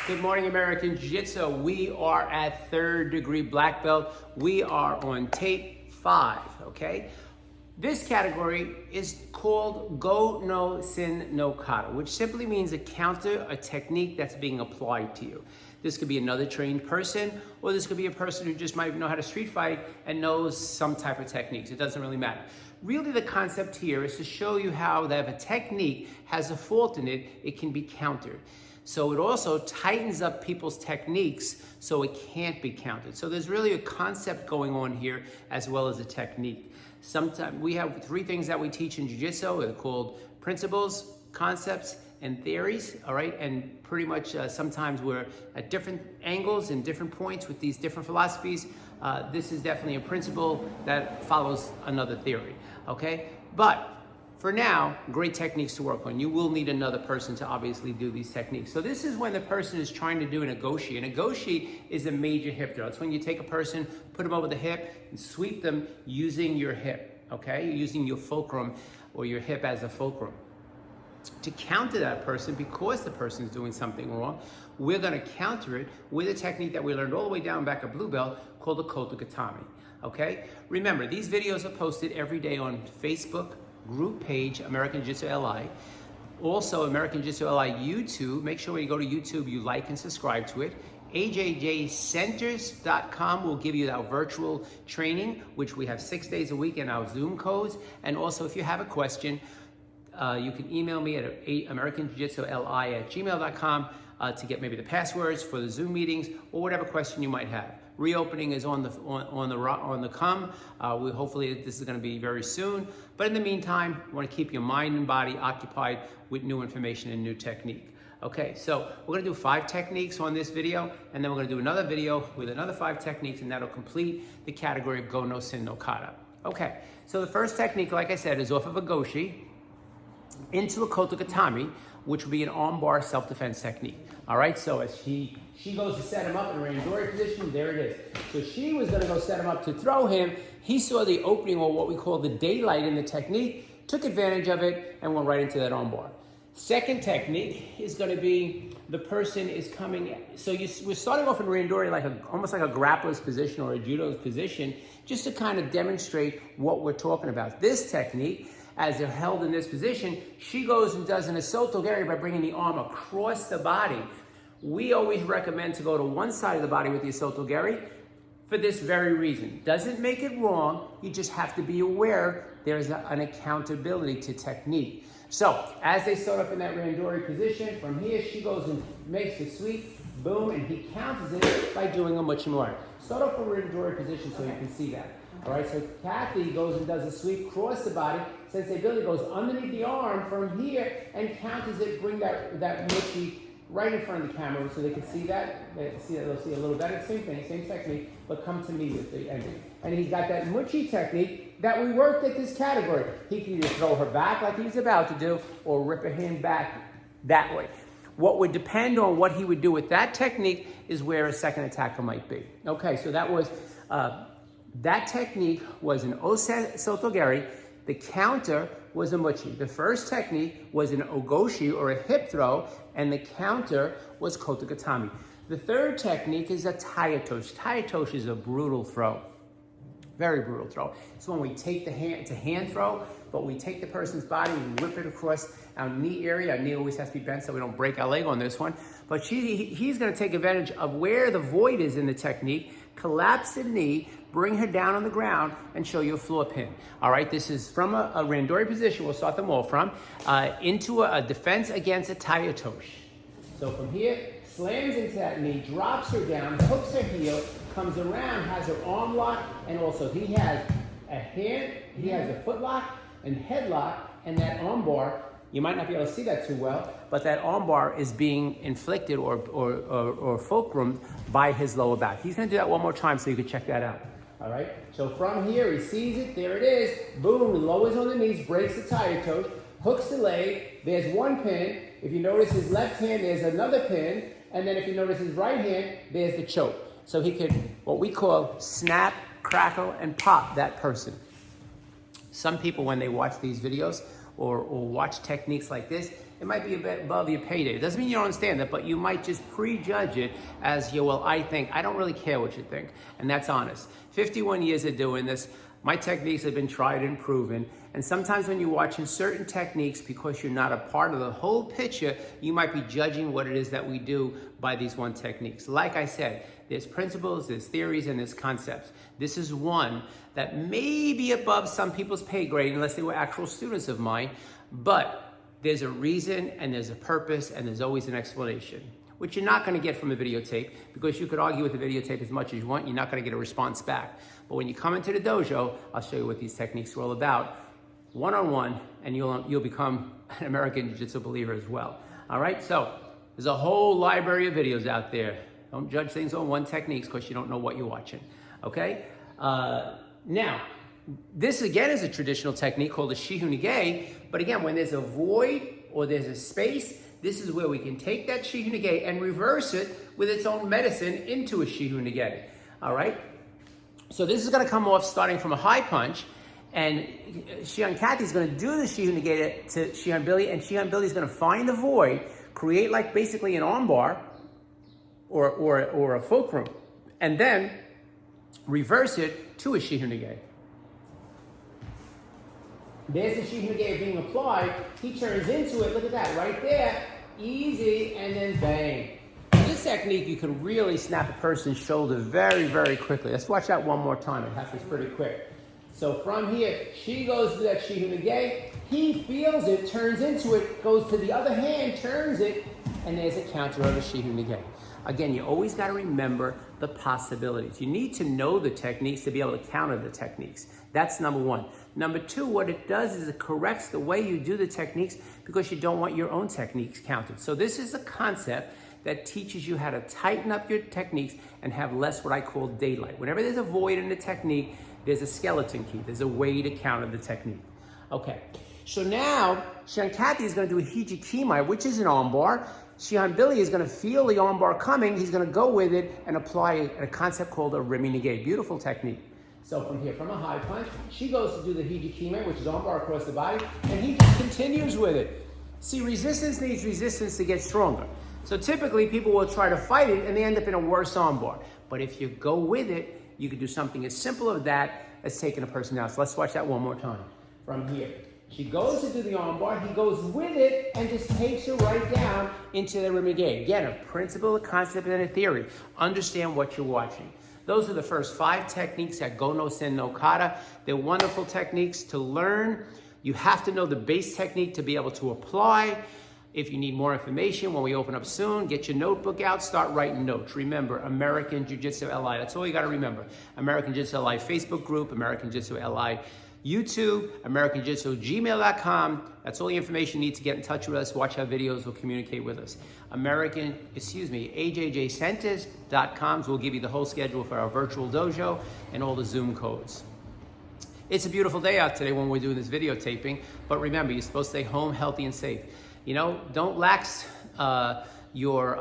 Good morning, American Jiu-Jitsu. We are at 3rd degree black belt. We are on tape 5, okay? This category is called Go No Sin No Kata, which simply means a counter, a technique that's being applied to you. This could be another trained person, or this could be a person who just might know how to street fight and knows some type of techniques. It doesn't really matter. Really, the concept here is to show you how that if a technique has a fault in it, it can be countered. So it also tightens up people's techniques so it can't be countered. So there's really a concept going on here as well as a technique. Sometimes we have 3 things that we teach in Jiu-Jitsu. They're called principles, concepts, and theories, all right? And pretty much sometimes we're at different angles and different points with these different philosophies. This is definitely a principle that follows another theory, okay? But for now, great techniques to work on. You will need another person to obviously do these techniques. So this is when the person is trying to do an agoshi. An agoshi is a major hip throw. It's when you take a person, put them over the hip, and sweep them using your hip, okay? Using your fulcrum or your hip as a fulcrum. To counter that person, because the person is doing something wrong, we're gonna counter it with a technique that we learned all the way down back at blue belt called the kotogatami, okay? Remember, these videos are posted every day on Facebook group page, American Jiu-Jitsu LI. Also, American Jiu-Jitsu LI YouTube. Make sure when you go to YouTube, you like and subscribe to it. AJJcenters.com will give you our virtual training, which we have 6 days a week in our Zoom codes. And also, if you have a question, you can email me at americanjiujitsuli@gmail.com to get maybe the passwords for the Zoom meetings or whatever question you might have. Reopening is on the come. Hopefully this is going to be very soon. But in the meantime, you want to keep your mind and body occupied with new information and new technique. Okay, so we're going to do 5 techniques on this video, and then we're going to do another video with another 5 techniques, and that'll complete the category of Go No Sin No Kata. Okay, so the first technique, like I said, is off of a goshi into a kotogatami, which would be an armbar self-defense technique. All right, so as she goes to set him up in a randori position, there it is. So she was gonna go set him up to throw him. He saw the opening, or what we call the daylight in the technique, took advantage of it, and went right into that armbar. Second technique is gonna be the person is coming, so we're starting off in randori almost like a grappler's position or a judo's position, just to kind of demonstrate what we're talking about. This technique, as they're held in this position, she goes and does an asotogari by bringing the arm across the body. We always recommend to go to one side of the body with the asotogari for this very reason. Doesn't make it wrong, you just have to be aware there's an accountability to technique. So, as they start up in that randori position, from here she goes and makes the sweep, boom, and he counters it by doing a muchimori. Start off in randori position so you can see that. All right, so Kathy goes and does a sweep across the body. Sensei Billy goes underneath the arm from here and counters it, bring that mochi right in front of the camera so they can see that. They'll see a little better. Same thing, same technique, but come to me with the ending. And he's got that mochi technique that we worked at this category. He can either throw her back like he's about to do or rip her hand back that way. What would depend on what he would do with that technique is where a second attacker might be. Okay, so that was... that technique was an osotogari. The counter was a muchi. The first technique was an ogoshi, or a hip throw, and the counter was kotogatami. The third technique is a tayatoshi. Tayatoshi is a brutal throw. Very brutal throw. It's when we take the hand, it's a hand throw, but we take the person's body and whip it across our knee area. Our knee always has to be bent so we don't break our leg on this one. But he's going to take advantage of where the void is in the technique, collapse the knee, bring her down on the ground, and show you a floor pin. All right, this is from a randori position, we'll start them all from, into a defense against a tayatoshi. So from here, slams into that knee, drops her down, hooks her heel, comes around, has her arm lock, and also he has a hand, he has a foot lock and headlock, and that arm bar, you might not be able to see that too well, but that arm bar is being inflicted or fulcrumed by his lower back. He's gonna do that one more time so you can check that out. All right, so from here, he sees it, there it is, boom, lowers on the knees, breaks the tayatoshi, hooks the leg, there's one pin. If you notice his left hand, there's another pin, and then if you notice his right hand, there's the choke. So he could, what we call, snap, crackle, and pop that person. Some people, when they watch these videos or watch techniques like this, it might be a bit above your pay day. It doesn't mean you don't understand that, but you might just prejudge it as, well, I think. I don't really care what you think, and that's honest. 51 years of doing this, my techniques have been tried and proven, and sometimes when you're watching certain techniques, because you're not a part of the whole picture, you might be judging what it is that we do by these one techniques. Like I said, there's principles, there's theories, and there's concepts. This is one that may be above some people's pay grade, unless they were actual students of mine, but there's a reason, and there's a purpose, and there's always an explanation, which you're not going to get from a videotape, because you could argue with the videotape as much as you want, you're not going to get a response back. But when you come into the dojo, I'll show you what these techniques are all about, one-on-one, and you'll become an American Jiu-Jitsu believer as well. All right, so there's a whole library of videos out there. Don't judge things on one technique because you don't know what you're watching, okay? Now, this again is a traditional technique called a Shihu Nage, but again, when there's a void or there's a space, this is where we can take that Shihu Nage and reverse it with its own medicine into a Shihu Nage, all right? So this is gonna come off starting from a high punch, and Shihan Kathy is gonna do the Shihu Nage to Shihan Billy, and Shihan Billy is gonna find the void, create like basically an armbar or a fulcrum, and then reverse it to a Shihu Nage. There's the Shihu Nage being applied. He turns into it. Look at that, right there. Easy, and then bang. This technique, you can really snap a person's shoulder very, very quickly. Let's watch that one more time. It happens pretty quick. So from here, she goes to that Shihu Nage. He feels it, turns into it, goes to the other hand, turns it, and there's a counter of a Shihu Nage. Again, you always got to remember the possibilities. You need to know the techniques to be able to counter the techniques. That's number one. Number two, what it does is it corrects the way you do the techniques because you don't want your own techniques counted. So this is a concept that teaches you how to tighten up your techniques and have less what I call daylight. Whenever there's a void in the technique, there's a skeleton key. There's a way to counter the technique. Okay, so now Shihan Kathy is going to do a Hijikimai, which is an armbar. Shihan Billy is going to feel the armbar coming. He's going to go with it and apply a concept called a Rimi Nage. Beautiful technique. So from here, from a high punch, she goes to do the Hijikime, which is armbar across the body, and he just continues with it. See, resistance needs resistance to get stronger. So typically, people will try to fight it, and they end up in a worse armbar. But if you go with it, you can do something as simple as that as taking a person down. So let's watch that one more time. From here, she goes to do the armbar, he goes with it, and just takes her right down into the Rimi Nage. Again, a principle, a concept, and a theory. Understand what you're watching. Those are the first 5 techniques at Go No Sen No Kata. They're wonderful techniques to learn. You have to know the base technique to be able to apply. If you need more information, when we open up soon, get your notebook out, start writing notes. Remember, American Jiu-Jitsu LI. That's all you got to remember. American Jiu-Jitsu LI Facebook group, American Jiu-Jitsu LI YouTube, American Jiu-Jitsu gmail.com. That's all the information you need to get in touch with us, watch our videos, or communicate with us. AJJCenters.com will give you the whole schedule for our virtual dojo and all the Zoom codes. It's a beautiful day out today when we're doing this videotaping, but remember, you're supposed to stay home, healthy, and safe. You know, don't lax your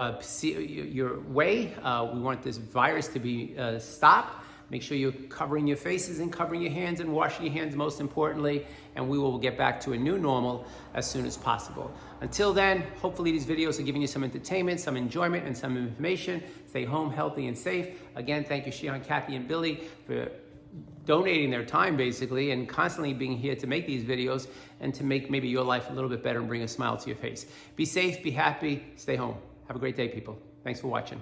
way. We want this virus to be stopped. Make sure you're covering your faces and covering your hands and washing your hands most importantly, and we will get back to a new normal as soon as possible. Until then, hopefully these videos are giving you some entertainment, some enjoyment, and some information. Stay home, healthy, and safe. Again, thank you, Shihan, Kathy, and Billy for donating their time basically and constantly being here to make these videos and to make maybe your life a little bit better and bring a smile to your face. Be safe, be happy, stay home. Have a great day, people. Thanks for watching.